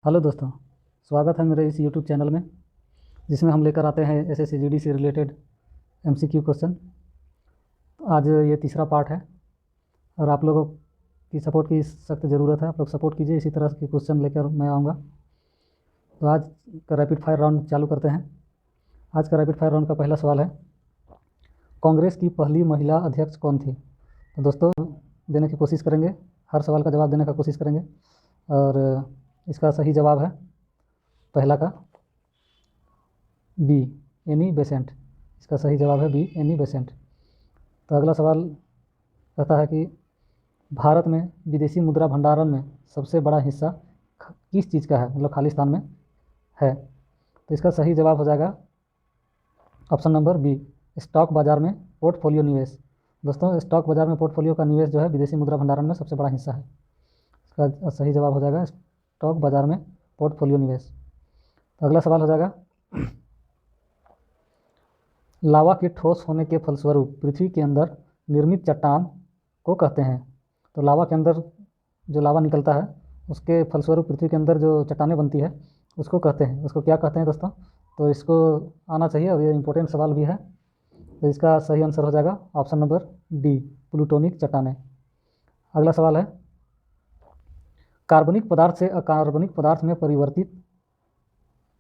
Hello दोस्तों, स्वागत है मेरे इस यूट्यूब चैनल में जिसमें हम लेकर आते हैं एसएससी जीडी से रिलेटेड एमसीक्यू क्वेश्चन। आज ये तीसरा पार्ट है और आप लोगों की सपोर्ट की सख्त ज़रूरत है। आप लोग सपोर्ट कीजिए, इसी तरह के क्वेश्चन लेकर मैं आऊँगा। तो आज का रैपिड फायर राउंड चालू करते हैं। आज का रैपिड फायर राउंड का पहला सवाल है, कांग्रेस की पहली महिला अध्यक्ष कौन थी? तो दोस्तों देने की कोशिश करेंगे, हर सवाल का जवाब देने का कोशिश करेंगे। और इसका सही जवाब है पहला का बी, एनी बेसेंट। इसका सही जवाब है बी, एनी बेसेंट। तो अगला सवाल कहता है कि भारत में विदेशी मुद्रा भंडारण में सबसे बड़ा हिस्सा किस चीज़ का है, मतलब खालिस्तान में है। तो इसका सही जवाब हो जाएगा ऑप्शन नंबर बी, स्टॉक बाज़ार में पोर्टफोलियो निवेश। दोस्तों स्टॉक बाज़ार में पोर्टफोलियो का निवेश जो है विदेशी मुद्रा भंडारण में सबसे बड़ा हिस्सा है। इसका सही जवाब हो जाएगा स्टॉक बाज़ार में पोर्टफोलियो निवेश। तो अगला सवाल हो जाएगा, लावा के ठोस होने के फलस्वरूप पृथ्वी के अंदर निर्मित चट्टान को कहते हैं। तो लावा के अंदर जो लावा निकलता है उसके फलस्वरूप पृथ्वी के अंदर जो चट्टानें बनती है उसको कहते हैं, उसको क्या कहते हैं दोस्तों? तो इसको आना चाहिए और ये इंपॉर्टेंट सवाल भी है। तो इसका सही आंसर हो जाएगा ऑप्शन नंबर डी, प्लूटोनिक चट्टानें। अगला सवाल है, कार्बनिक पदार्थ से अकार्बनिक पदार्थ में परिवर्तित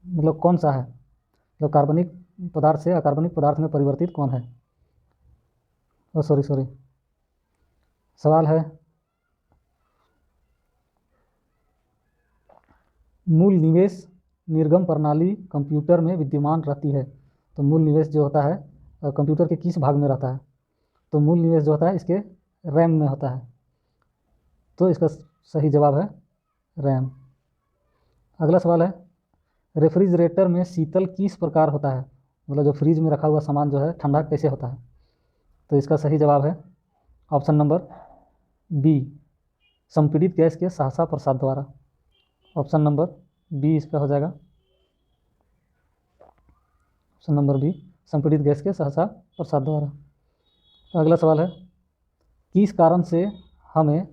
मतलब कौन सा है? मतलब कार्बनिक पदार्थ से अकार्बनिक पदार्थ में परिवर्तित कौन है? सॉरी सवाल है, मूल निवेश निर्गम प्रणाली कंप्यूटर में विद्यमान रहती है। तो मूल निवेश जो होता है कंप्यूटर के किस भाग में रहता है? तो मूल निवेश जो होता है इसके रैम में होता है। तो इसका सही जवाब है रैम। अगला सवाल है, रेफ्रिजरेटर में शीतल किस प्रकार होता है? मतलब जो फ्रिज में रखा हुआ सामान जो है ठंडा कैसे होता है? तो इसका सही जवाब है ऑप्शन नंबर बी, संपीड़ित गैस के सहसा प्रसाद द्वारा। ऑप्शन नंबर बी इसका हो जाएगा, ऑप्शन नंबर बी, संपीड़ित गैस के सहसा प्रसाद द्वारा। अगला सवाल है, किस कारण से हमें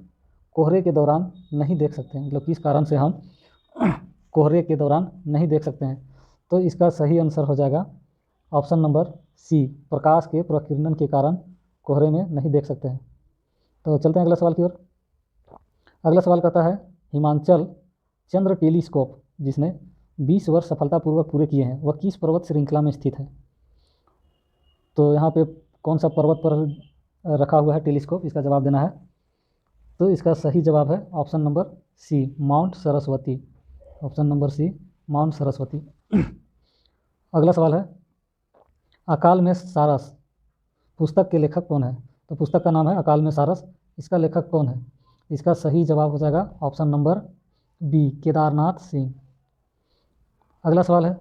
कोहरे के दौरान नहीं देख सकते हैं? मतलब किस कारण से हम कोहरे के दौरान नहीं देख सकते हैं? तो इसका सही आंसर हो जाएगा ऑप्शन नंबर सी, प्रकाश के प्रकिरणन के कारण कोहरे में नहीं देख सकते हैं। तो चलते हैं अगला सवाल की ओर। अगला सवाल कहता है, हिमाचल चंद्र टेलीस्कोप जिसने 20 वर्ष सफलतापूर्वक पूरे किए हैं वह किस पर्वत श्रृंखला में स्थित है? तो यहाँ पे कौन सा पर्वत पर रखा हुआ है टेलीस्कोप, इसका जवाब देना है। तो इसका सही जवाब है option number C, mount Saraswati. Option number C, mount Saraswati. अगला सवाल है, अकाल में सारस पुस्तक के लेखक कौन है? तो पुस्तक का नाम है अकाल में सारस, इसका लेखक कौन है? इसका सही जवाब हो जाएगा option number B, Kedarnath Singh. अगला सवाल है,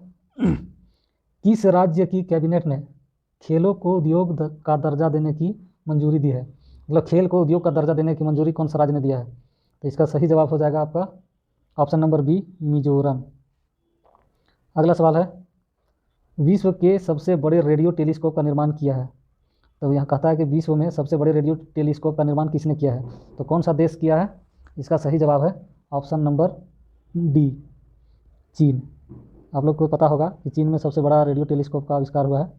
किस राज्य की कैबिनेट ने खेलों को उद्योग का दर्जा देने की मंजूरी दी है? मतलब खेल को उद्योग का दर्जा देने की मंजूरी कौन सा राज्य ने दिया है? तो इसका सही जवाब हो जाएगा आपका ऑप्शन नंबर बी, मिजोरम। अगला सवाल है, विश्व के सबसे बड़े रेडियो टेलीस्कोप का निर्माण किया है। तो यहाँ कहता है कि विश्व में सबसे बड़े रेडियो टेलीस्कोप का निर्माण किसने किया है? तो कौन सा देश किया है? इसका सही जवाब है ऑप्शन नंबर डी, चीन। आप लोग को पता होगा कि चीन में सबसे बड़ा रेडियो टेलीस्कोप का आविष्कार हुआ है,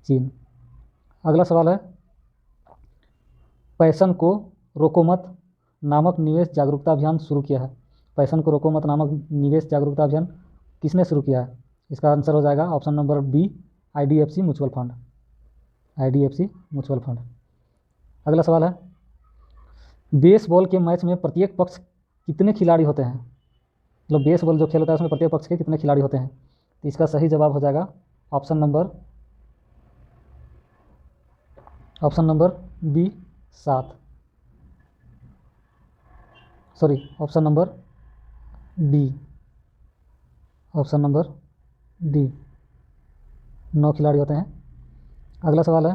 चीन। अगला सवाल है, पैशन को रोको मत नामक निवेश जागरूकता अभियान शुरू किया है। पैशन को रोको मत नामक निवेश जागरूकता अभियान किसने शुरू किया है? इसका आंसर हो जाएगा option number B, IDFC mutual fund. IDFC mutual fund. अगला सवाल है, बेसबॉल के मैच में प्रत्येक पक्ष कितने खिलाड़ी होते हैं? मतलब बेसबॉल जो खेल होता है उसमें प्रत्येक पक्ष के कितने खिलाड़ी होते हैं? तो इसका सही जवाब हो जाएगा option number B, 7। Sorry, option number D, option number D, 9 खिलाड़ी होते हैं। अगला सवाल है,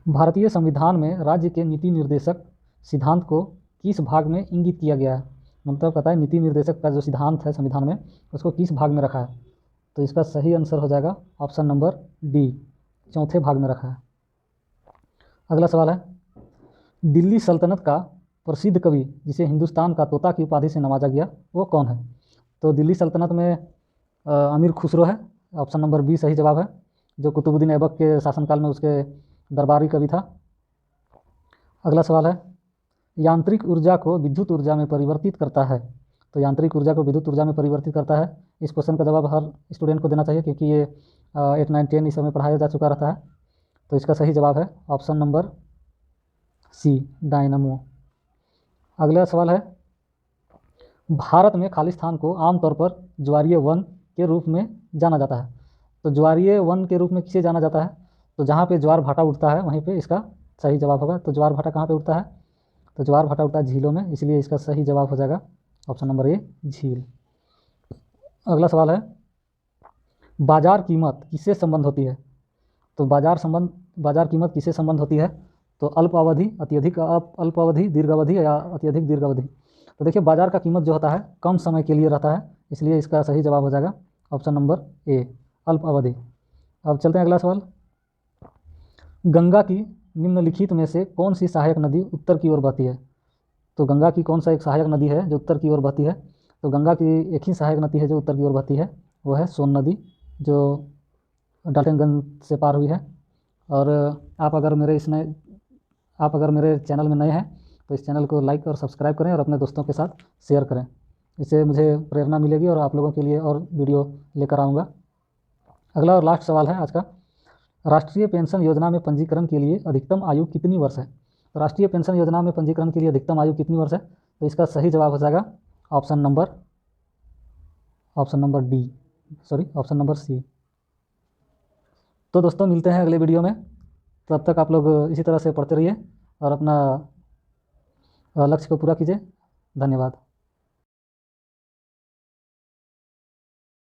भारतीय संविधान में राज्य के नीति निर्देशक सिद्धांत को किस भाग में इंगित किया गया है? मतलब कहता है नीति निर्देशक का जो सिद्धांत है संविधान में उसको किस भाग में रखा है? तो इसका सही आंसर हो जाएगा ऑप्शन नंबर डी, 4थे भाग में रखा है। अगला सवाल है, दिल्ली सल्तनत का प्रसिद्ध कवि जिसे हिंदुस्तान का तोता की उपाधि से नवाजा गया वो कौन है? तो दिल्ली सल्तनत में अमीर खुसरो है, ऑप्शन नंबर बी सही जवाब है, जो कुतुबुद्दीन ऐबक के शासनकाल में उसके दरबारी कवि था। अगला सवाल है, यांत्रिक ऊर्जा को विद्युत ऊर्जा में परिवर्तित करता है। तो यांत्रिक ऊर्जा को विद्युत ऊर्जा में परिवर्तित करता है, इस क्वेश्चन का जवाब हर स्टूडेंट को देना चाहिए, क्योंकि ये 8, 9, 10 इस समय पढ़ाया जा चुका रहता है। तो इसका सही जवाब है ऑप्शन नंबर सी, डायनामो। अगला सवाल है, भारत में खालिस्तान को आमतौर पर ज्वारीय वन के रूप में जाना जाता है। तो ज्वारीय वन के रूप में किसे जाना जाता है? तो जहाँ पे ज्वार भाटा उठता है वहीं पे इसका सही जवाब होगा। तो ज्वार भाटा कहाँ पे उठता है? तो ज्वार भाटा उठता है झीलों में, इसलिए इसका सही जवाब हो जाएगा ऑप्शन नंबर ए, झील। अगला सवाल है, बाजार कीमत किससे संबंध होती है? तो बाजार कीमत किससे संबंध होती है? तो अल्पावधि, अत्यधिक अल्पावधि, दीर्घावधि या अत्यधिक दीर्घावधि। तो देखिए, बाजार का कीमत जो होता है कम समय के लिए रहता है, इसलिए इसका सही जवाब हो जाएगा ऑप्शन नंबर ए, अल्पावधि। अब चलते हैं अगला सवाल, गंगा की निम्नलिखित में से कौन सी सहायक नदी उत्तर की ओर बहती है? तो गंगा की कौन सा एक सहायक नदी है जो उत्तर की ओर बहती है? तो गंगा की एक ही सहायक नदी है जो उत्तर की ओर बहती है, वो है सोन नदी, जो डाल्टनगंज से पार हुई है। और आप अगर मेरे चैनल में नए हैं तो इस चैनल को लाइक और सब्सक्राइब करें और अपने दोस्तों के साथ शेयर करें, इससे मुझे प्रेरणा मिलेगी और आप लोगों के लिए और वीडियो लेकर आऊँगा। अगला और लास्ट सवाल है आज का, राष्ट्रीय पेंशन योजना में पंजीकरण के लिए अधिकतम आयु कितनी वर्ष है? तो राष्ट्रीय पेंशन योजना में पंजीकरण के लिए अधिकतम आयु कितनी वर्ष है? तो इसका सही जवाब हो जाएगा ऑप्शन नंबर सी। तो दोस्तों, मिलते हैं अगले वीडियो में, तब तक आप लोग इसी तरह से पढ़ते रहिए और अपना लक्ष्य को पूरा कीजिए। धन्यवाद।